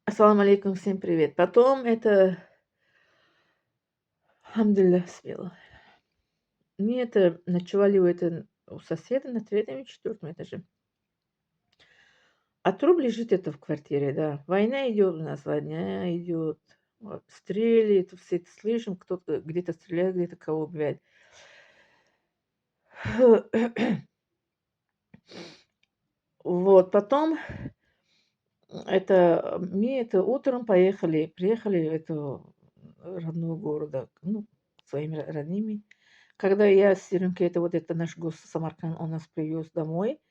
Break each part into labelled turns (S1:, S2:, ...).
S1: Ассаламу алейкум, всем привет. Потом это, алхамдулилля, спела. Мы это ночевали у соседа на третьем и четвертом этаже. А труп лежит это в квартире, да. Война идет у нас, война идет. Вот, стреляет, все это слышим, кто-то где-то стреляет, где-то кого убивает. Вот, потом мы это утром приехали в эту родную города, ну, к своими родными. Когда я с Серёнькой, это наш гость Самарканд, он нас привез домой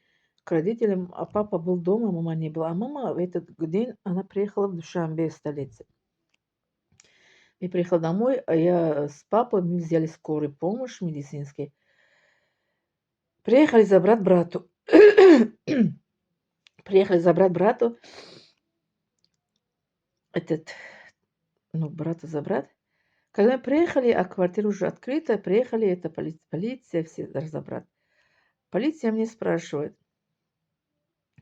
S1: к родителям, а папа был дома, мама не была. А мама в этот день, она приехала в Душанбе, столице. И приехала домой, а я с папой, мы взяли скорую помощь медицинский. Приехали забрать брату. Приехали забрать брату, этот, ну, брата забрать. Когда приехали, а квартира уже открыта, приехали, это полиция, все разобрать. Полиция мне спрашивает,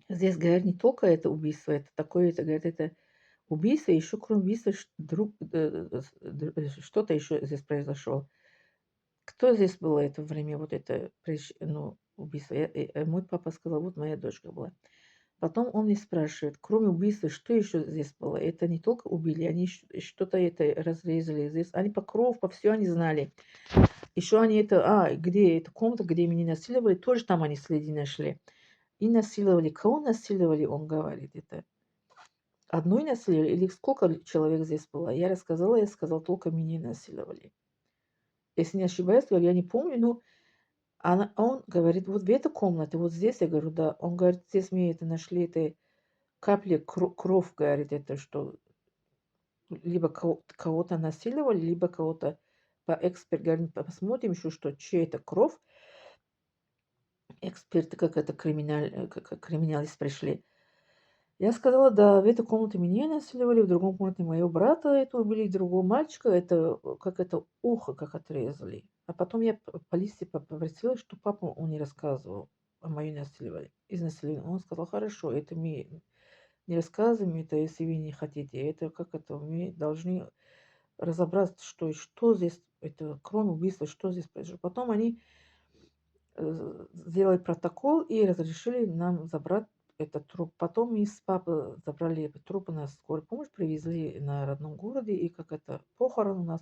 S1: здесь, говорят, не только это убийство, это такое, это, говорят, это убийство, еще кроме убийства что-то еще здесь произошло. Кто здесь был это время, вот это ну, убийство? Мой папа сказал, вот моя дочка была. Потом он мне спрашивает, кроме убийства, что еще здесь было? Это не только убили, они что-то это разрезали здесь. Они по кровь, по все они знали. Еще они где эта комната, где меня насиловали, тоже там они следы нашли. И насиловали. Кого насиловали, он говорит, это одной насиловали или сколько человек здесь было? Я рассказала, я сказала, только меня насиловали. Если не ошибаюсь, говорю, я не помню, но он говорит, вот в этой комнате, вот здесь, я говорю, да. Он говорит, здесь мы это нашли, это капли, кровь, говорит, это что либо кого-то насиловали, либо кого-то по эксперт, говорит, посмотрим еще, что чья это кровь. Эксперты, как это как криминалисты пришли. Я сказала, да, в этой комнате меня насиловали, в другом комнате моего брата это убили, другого мальчика, как это ухо как отрезали. А потом я полиции попросила, что папа он не рассказывал о моем насилии, изнасиловании. Он сказал, хорошо, это мы не рассказываем, это если вы не хотите, это мы должны разобраться, что здесь, это кроме убийства, что здесь произошло. Потом они сделали протокол и разрешили нам забрать этот труп. Потом мы с папой забрали этот труп на скорую помощь, привезли на родном городе, и как это похорон у нас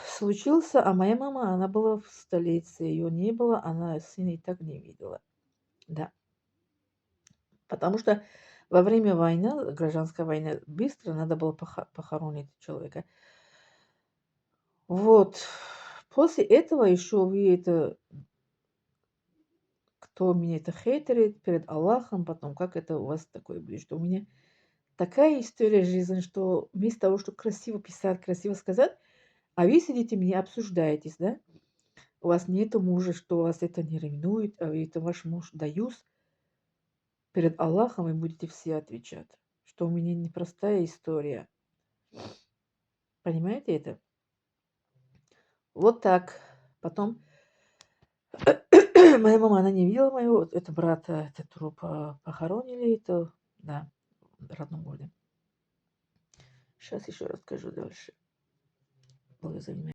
S1: случился, а моя мама, она была в столице, ее не было, она сына и так не видела. Да, потому что во время войны, гражданской войны, быстро надо было похоронить человека. Вот. После этого еще вы это кто меня это хейтерит перед Аллахом, потом как это у вас такое будет, что у меня такая история жизни, что вместо того, чтобы красиво писать, красиво сказать, а вы сидите, меня обсуждаетесь, да? У вас нету мужа, что вас это не ревнует, а это ваш муж даюс перед Аллахом, и будете все отвечать, что у меня непростая история. Понимаете это? Вот так. Потом моя мама, она не видела моего, это брата, этот труп похоронили, это, да, в родном городе. Сейчас еще расскажу дальше. Благодарю за внимание.